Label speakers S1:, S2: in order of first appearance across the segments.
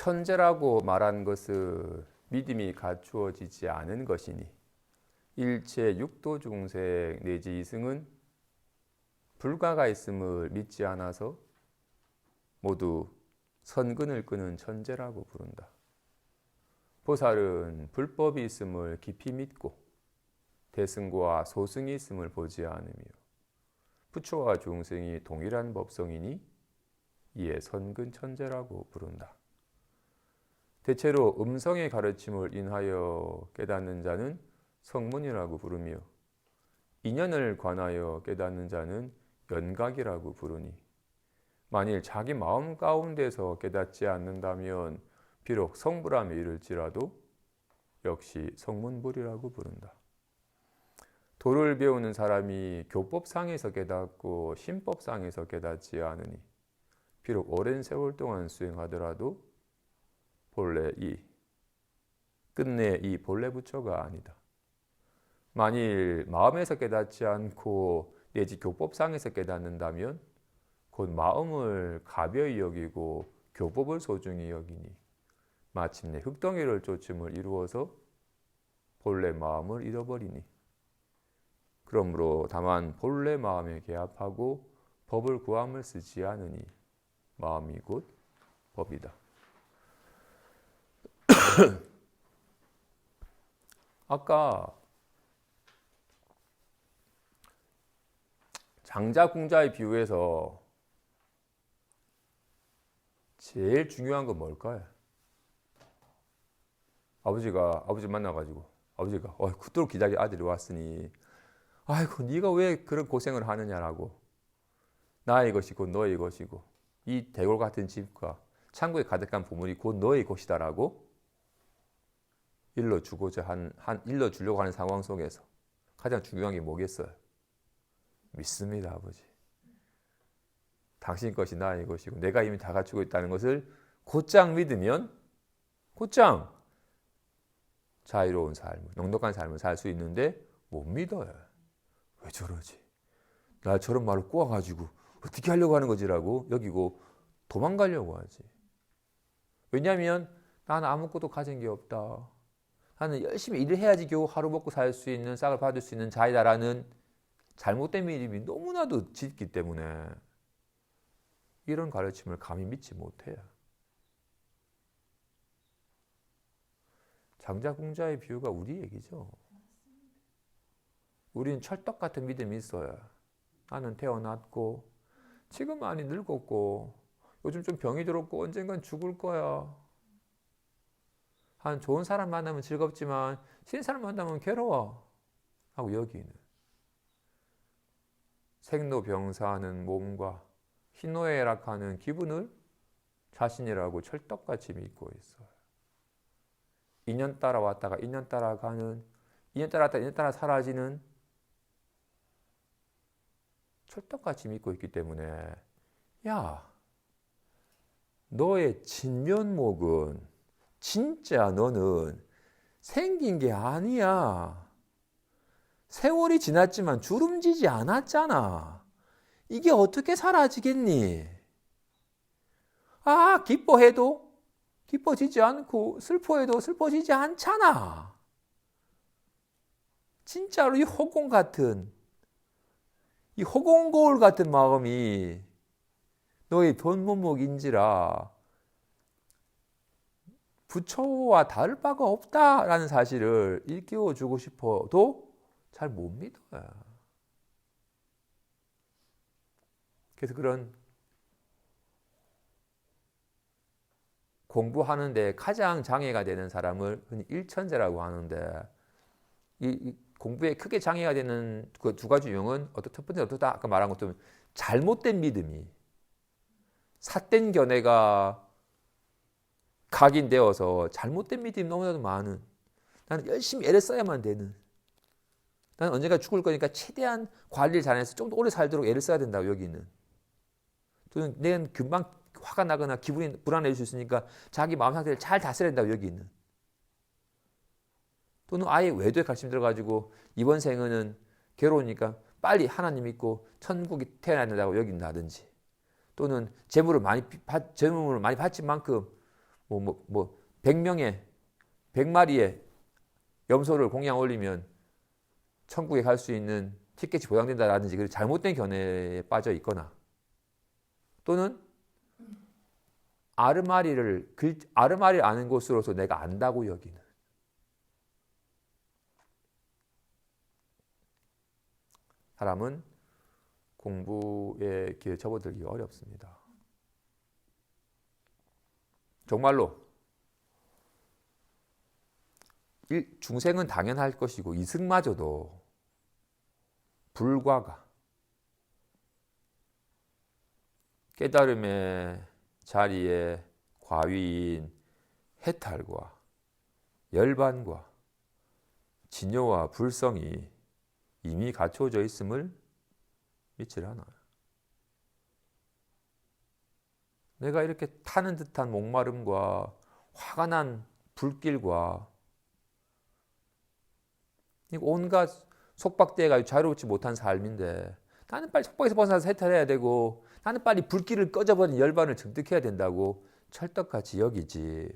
S1: 천재라고 말한 것은 믿음이 갖추어지지 않은 것이니 일체 육도 중생 내지 이승은 불가가 있음을 믿지 않아서 모두 선근을 끄는 천재라고 부른다. 보살은 불법이 있음을 깊이 믿고 대승과 소승이 있음을 보지 않으며 부처와 중생이 동일한 법성이니 이에 선근 천재라고 부른다. 대체로 음성의 가르침을 인하여 깨닫는 자는 성문이라고 부르며 인연을 관하여 깨닫는 자는 연각이라고 부르니 만일 자기 마음 가운데서 깨닫지 않는다면 비록 성불함에 이를지라도 역시 성문불이라고 부른다. 도를 배우는 사람이 교법상에서 깨닫고 신법상에서 깨닫지 않으니 비록 오랜 세월 동안 수행하더라도 끝내 이 본래 부처가 아니다. 만일 마음에서 깨닫지 않고 내지 교법상에서 깨닫는다면 곧 마음을 가벼이 여기고 교법을 소중히 여기니 마침내 흙덩이를 쫓음을 이루어서 본래 마음을 잃어버리니 그러므로 다만 본래 마음에 개합하고 법을 구함을 쓰지 않으니 마음이 곧 법이다. 아까 장자 궁자의 비유에서 제일 중요한 건 뭘까요? 아버지 만나가지고 아버지가 그토록 기다린 아들이 왔으니 아이고 네가 왜 그런 고생을 하느냐라고 나의 것이 곧 너의 것이고 이 대골 같은 집과 창고에 가득한 보물이 곧 너의 것이다라고 일러주려고 하는 상황 속에서 가장 중요한 게 뭐겠어요? 믿습니다, 아버지. 당신 것이 나의 것이고 내가 이미 다 갖추고 있다는 것을 곧장 믿으면 곧장 자유로운 삶을, 넉넉한 삶을 살 수 있는데 못 믿어요. 왜 저러지? 나 저런 말을 꼬아가지고 어떻게 하려고 하는 거지라고 여기고 도망가려고 하지. 왜냐하면 나는 아무것도 가진 게 없다. 나는 열심히 일을 해야지 겨우 하루 먹고 살 수 있는 싹을 받을 수 있는 자이다라는 잘못된 믿음이 너무나도 짙기 때문에 이런 가르침을 감히 믿지 못해요. 장자궁자의 비유가 우리 얘기죠. 우리는 철떡 같은 믿음이 있어요. 나는 태어났고 지금 많이 늙었고 요즘 좀 병이 들었고 언젠간 죽을 거야. 한 좋은 사람 만나면 즐겁지만 싫은 사람 만나면 괴로워 하고 여기는 생로병사하는 몸과 희노애락하는 기분을 자신이라고 철떡같이 믿고 있어요. 인연 따라 왔다가 인연 따라 가는, 인연 따라 왔다가 인연 따라 사라지는 철떡같이 믿고 있기 때문에 야, 너의 진면목은 진짜 너는 생긴 게 아니야. 세월이 지났지만 주름지지 않았잖아. 이게 어떻게 사라지겠니? 기뻐해도 기뻐지지 않고 슬퍼해도 슬퍼지지 않잖아. 진짜로 이 허공 같은, 이 허공 거울 같은 마음이 너의 변면목인지라 부처와 다를 바가 없다라는 사실을 일깨워주고 싶어도 잘 못 믿어요. 그래서 그런 공부하는데 가장 장애가 되는 사람을 흔히 일천재라고 하는데 이 공부에 크게 장애가 되는 그 두 가지 유형은 첫 번째 어떻다 아까 말한 것처럼 잘못된 믿음이 삿된 견해가 각인되어서 잘못된 믿음이 너무나도 많은, 나는 열심히 애를 써야만 되는, 나는 언젠가 죽을 거니까 최대한 관리를 잘해서 좀 더 오래 살도록 애를 써야 된다고 여기는, 또는 내가 금방 화가 나거나 기분이 불안해질 수 있으니까 자기 마음 상태를 잘 다스려야 된다고 여기는, 또는 아예 외도에 관심 들어가지고 이번 생은 괴로우니까 빨리 하나님 믿고 천국이 태어나야 된다고 여긴다든지, 또는 재물을 많이 받친 만큼 100명의 100마리의 염소를 공양 올리면 천국에 갈 수 있는 티켓이 보장된다라든지 그 잘못된 견해에 빠져 있거나 또는 아르마리를 아는 것으로서 내가 안다고 여기는 사람은 공부의 길에 접어들기 어렵습니다. 정말로 중생은 당연할 것이고 이승마저도 불과가 깨달음의 자리에 과위인 해탈과 열반과 진요와 불성이 이미 갖춰져 있음을 믿질 않아요. 내가 이렇게 타는 듯한 목마름과 화가 난 불길과 온갖 속박대가 자유롭지 못한 삶인데 나는 빨리 속박에서 벗어나서 해탈해야 되고 나는 빨리 불길을 꺼져버린 열반을 증득해야 된다고 철떡같이 여기지.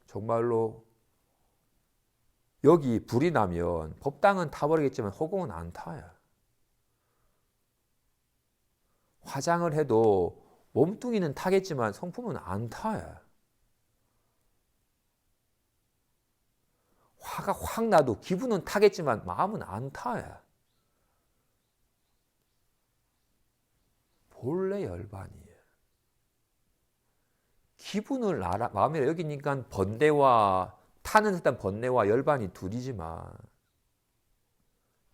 S1: 정말로 여기 불이 나면 법당은 타버리겠지만 허공은 안 타요. 화장을 해도 몸뚱이는 타겠지만 성품은 안 타요. 화가 확 나도 기분은 타겠지만 마음은 안 타요. 본래 열반이에요. 기분을 마음에 여기니까 번뇌와 타는 듯한 번뇌와 열반이 둘이지만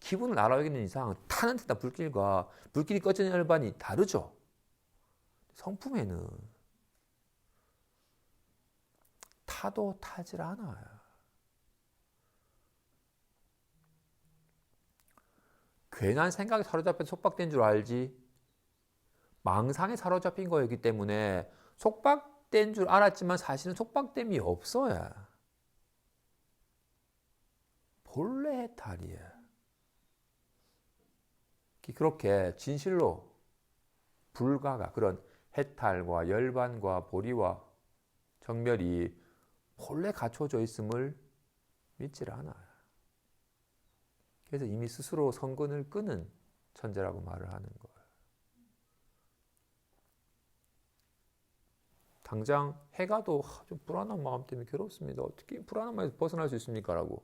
S1: 기분을 알아여기는 이상 타는 듯한 불길과 불길이 꺼지는 열반이 다르죠. 성품에는 타도 타질 않아요. 괜한 생각에 사로잡혀 속박된 줄 알지 망상에 사로잡힌 거였기 때문에 속박된 줄 알았지만 사실은 속박됨이 없어요. 본래 해탈이에요. 그렇게 진실로 불가가 그런 해탈과 열반과 보리와 정멸이 본래 갖춰져 있음을 믿질 않아요. 그래서 이미 스스로 성근을 끄는 천재라고 말을 하는 거예요. 당장 해가도 좀 불안한 마음 때문에 괴롭습니다. 어떻게 불안한 마음에서 벗어날 수 있습니까? 라고.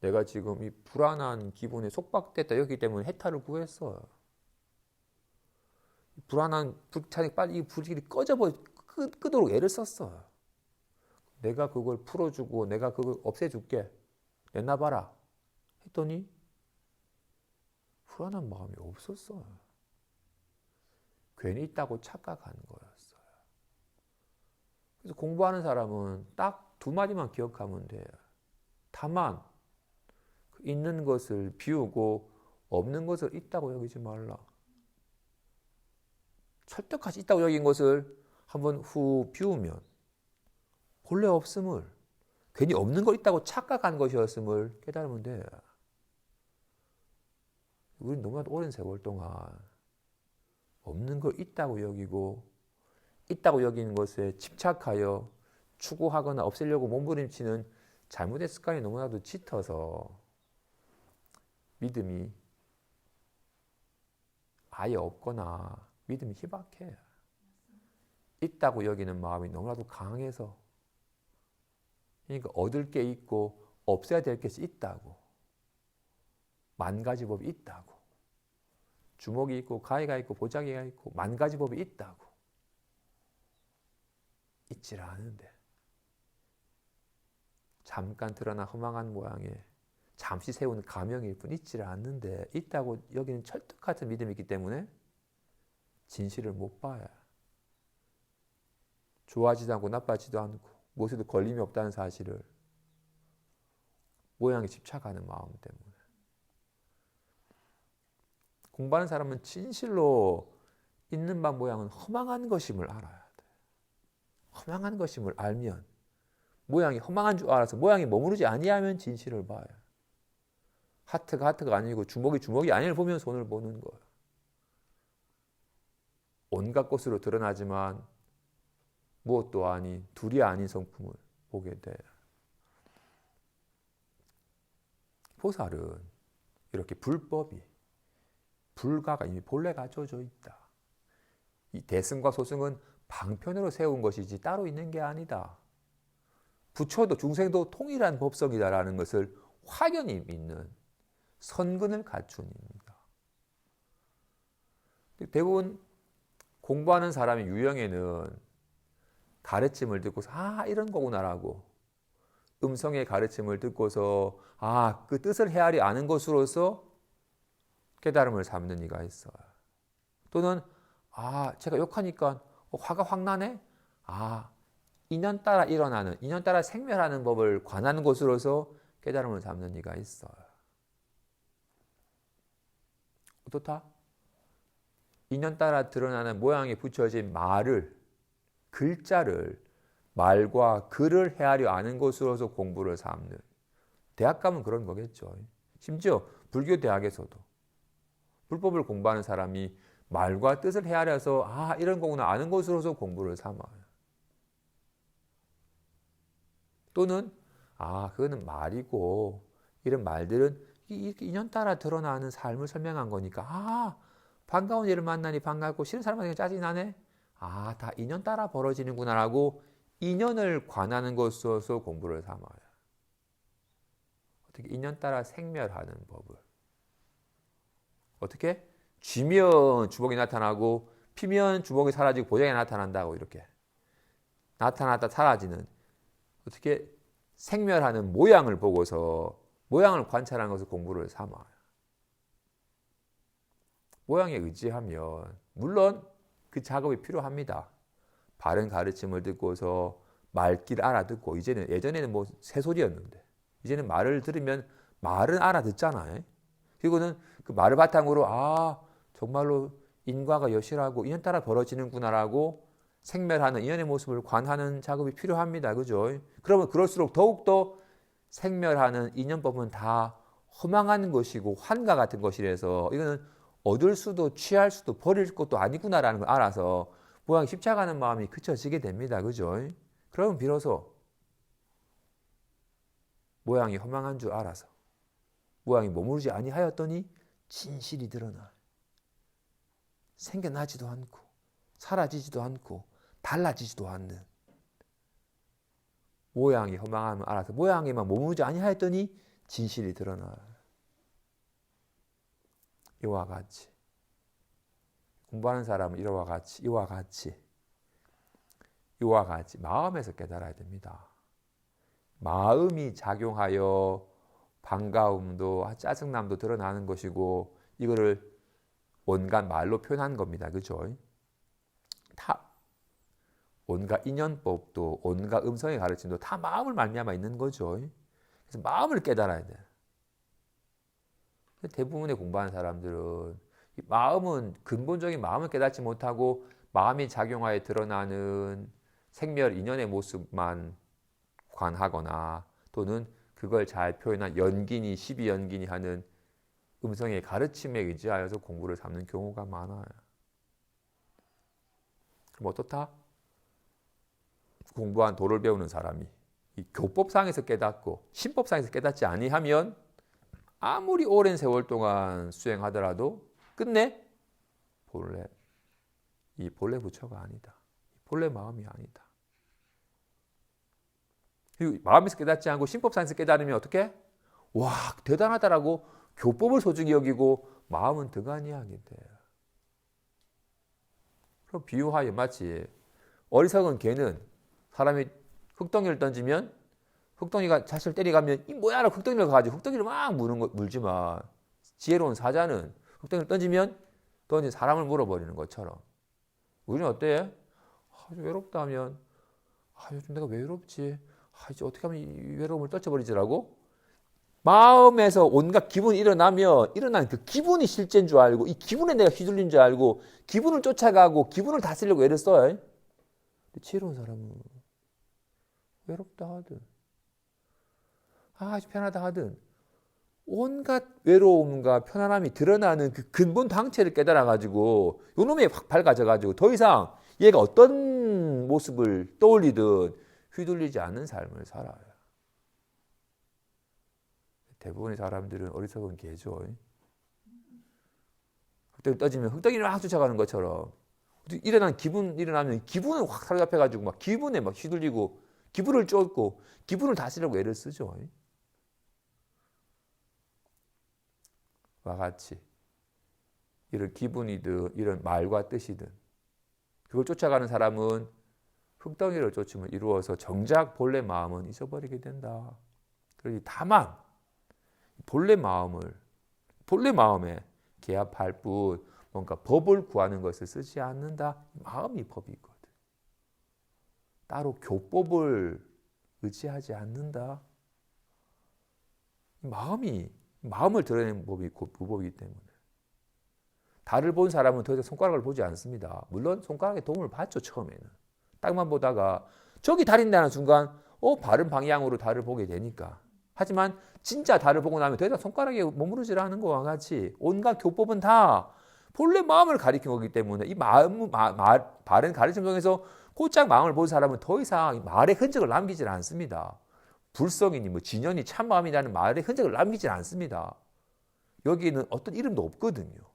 S1: 내가 지금 이 불안한 기분에 속박됐다 여기 때문에 해탈을 구했어요. 불안한 불타니 빨리 이 불길이 끄도록 애를 썼어요. 내가 그걸 풀어주고 내가 그걸 없애줄게. 내놔봐라. 했더니 불안한 마음이 없었어요. 괜히 있다고 착각하는 거였어요. 그래서 공부하는 사람은 딱 두 마디만 기억하면 돼요. 다만 있는 것을 비우고 없는 것을 있다고 여기지 말라. 철떡같이 있다고 여긴 것을 한번 후 비우면 본래 없음을 괜히 없는 걸 있다고 착각한 것이었음을 깨달으면 돼요. 우리는 너무나도 오랜 세월 동안 없는 걸 있다고 여기고 있다고 여기는 것에 집착하여 추구하거나 없애려고 몸부림치는 잘못된 습관이 너무나도 짙어서 믿음이 아예 없거나 믿음이 희박해요. 있다고 여기는 마음이 너무나도 강해서 그러니까 얻을 게 있고 없애야 될 것이 있다고 만 가지 법이 있다고 주먹이 있고 가위가 있고 보자기가 있고 만 가지 법이 있다고 있질 않은데 잠깐 드러난 허망한 모양의 잠시 세운 가명일 뿐 있질 않는데 있다고 여기는 철떡 같은 믿음이 있기 때문에 진실을 못 봐요. 좋아하지도 않고 나빠지도 않고 무엇에도 걸림이 없다는 사실을 모양에 집착하는 마음 때문에 공부하는 사람은 진실로 있는 바 모양은 허망한 것임을 알아야 돼. 허망한 것임을 알면 모양이 허망한 줄 알아서 모양이 머무르지 아니하면 진실을 봐요. 하트가 하트가 아니고 주먹이 주먹이 아니를 보면 손을 보는 거예요. 온갖 것으로 드러나지만 무엇도 아닌 둘이 아닌 성품을 보게 돼. 보살은 이렇게 불법이 불가가 이미 본래 갖춰져 있다. 이 대승과 소승은 방편으로 세운 것이지 따로 있는 게 아니다. 부처도 중생도 통일한 법성이다라는 것을 확연히 믿는 선근을 갖춘 입니다. 대부분 공부하는 사람의 유형에는 가르침을 듣고서 이런 거구나라고 음성의 가르침을 듣고서 그 뜻을 헤아리 아는 것으로서 깨달음을 삼는 이가 있어요. 또는 제가 욕하니까 화가 확 나네? 인연 따라 일어나는, 인연 따라 생멸하는 법을 관하는 것으로서 깨달음을 삼는 이가 있어요. 어떻다? 인연 따라 드러나는 모양이 붙여진 말을, 글자를, 말과 글을 헤아려 아는 것으로서 공부를 삼는. 대학 가면 그런 거겠죠. 심지어 불교 대학에서도 불법을 공부하는 사람이 말과 뜻을 헤아려서 이런 거구나 아는 것으로서 공부를 삼아요. 또는 그거는 말이고 이런 말들은 인연 따라 드러나는 삶을 설명한 거니까 반가운 일을 만나니 반갑고 싫은 사람 만나니 짜증이 나네. 다 인연 따라 벌어지는구나 라고 인연을 관하는 것으로서 공부를 삼아요. 어떻게 인연 따라 생멸하는 법을. 어떻게? 쥐면 주먹이 나타나고 피면 주먹이 사라지고 보자기가 나타난다고 이렇게. 나타났다 사라지는 어떻게 생멸하는 모양을 보고서 모양을 관찰하는 것을 공부를 삼아요. 모양에 의지하면 물론 그 작업이 필요합니다. 바른 가르침을 듣고서 말귀를 알아듣고 예전에는 새소리였는데 이제는 말을 들으면 말은 알아듣잖아요. 그리고는 그 말을 바탕으로 정말로 인과가 여실하고 인연 따라 벌어지는구나라고 생멸하는 인연의 모습을 관하는 작업이 필요합니다. 그죠? 그러면 그럴수록 더욱더 생멸하는 인연법은 다 허망한 것이고 환과 같은 것이라서 이거는 얻을 수도 취할 수도 버릴 것도 아니구나라는 걸 알아서 모양이 십자가는 마음이 그쳐지게 됩니다. 그죠? 그러면 비로소 모양이 허망한 줄 알아서 모양이 머무르지 아니하였더니 진실이 드러나. 생겨나지도 않고 사라지지도 않고 달라지지도 않는 모양이 허망함을 알아서 모양에만 머무르지 아니하였더니 진실이 드러나. 이와 같이 공부하는 사람은 이와 같이 마음에서 깨달아야 됩니다. 마음이 작용하여 반가움도 짜증남도 드러나는 것이고 이거를 온갖 말로 표현한 겁니다. 그죠? 온갖 인연법도 온갖 음성의 가르침도 다 마음을 말미암아 있는 거죠. 그래서 마음을 깨달아야 돼. 대부분의 공부하는 사람들은 이 마음은 근본적인 마음을 깨닫지 못하고 마음이 작용하여 드러나는 생멸 인연의 모습만 관하거나 또는 그걸 잘 표현한 연기니 12연기니 하는 음성의 가르침에 의지하여서 공부를 삼는 경우가 많아요. 그럼 어떻다? 공부한 도를 배우는 사람이 이 교법상에서 깨닫고 신법상에서 깨닫지 아니하면 아무리 오랜 세월 동안 수행하더라도 끝내 본래 부처가 아니다. 본래 마음이 아니다. 그리고 마음에서 깨닫지 않고 신법상에서 깨달으면 어떻게? 와 대단하다라고 교법을 소중히 여기고 마음은 득아니하게 돼요. 그럼 비유하여 마치 어리석은 개는 사람이 흙덩이를 던지면 흙덩이가 자신을 때려가면 이 뭐야 라고 흙덩이를 가지고 흙덩이를 막 물지만 지혜로운 사자는 흙덩이를 던지면 던진 사람을 물어버리는 것처럼 우리는 어때? 좀 외롭다 하면 요즘 내가 왜 외롭지? 이제 어떻게 하면 이 외로움을 떨쳐버리지라고? 마음에서 온갖 기분이 일어나면 일어난 그 기분이 실제인 줄 알고 이 기분에 내가 휘둘린 줄 알고 기분을 쫓아가고 기분을 다스리려고 애를 써요. 지혜로운 사람은 외롭다 하든 좀 편하다 하든 온갖 외로움과 편안함이 드러나는 그 근본 당체를 깨달아가지고 요놈이 확 밝아져가지고 더 이상 얘가 어떤 모습을 떠올리든 휘둘리지 않는 삶을 살아요. 대부분의 사람들은 어리석은 개죠. 흑덩이 떠지면 흑덩이를 막 쫓아가는 것처럼 일어나면 기분은 확 사로잡혀가지고 막 기분에 막 휘둘리고 기분을 쫓고 기분을 다스리려고 애를 쓰죠. 와 같이 이런 기분이든 이런 말과 뜻이든 그걸 쫓아가는 사람은 흙덩이를 쫓음을 이루어서 정작 본래 마음은 잊어버리게 된다. 그러니 다만 본래 마음에 개합할 뿐 뭔가 법을 구하는 것을 쓰지 않는다. 마음이 법이 있거든. 따로 교법을 의지하지 않는다. 마음을 드러내는 법이 곧 무법이기 때문에 달을 본 사람은 더 이상 손가락을 보지 않습니다. 물론 손가락에 도움을 받죠. 처음에는 땅만 보다가 저기 달 있다는 순간 바른 방향으로 달을 보게 되니까. 하지만 진짜 달을 보고 나면 더 이상 손가락에 머무르지 않은 것과 같이 온갖 교법은 다 본래 마음을 가리킨 거기 때문에 이 바른 가르침 중에서 곧장 마음을 본 사람은 더 이상 말의 흔적을 남기질 않습니다. 불성이니 진연이 참 마음이라는 말의 흔적을 남기질 않습니다. 여기는 어떤 이름도 없거든요.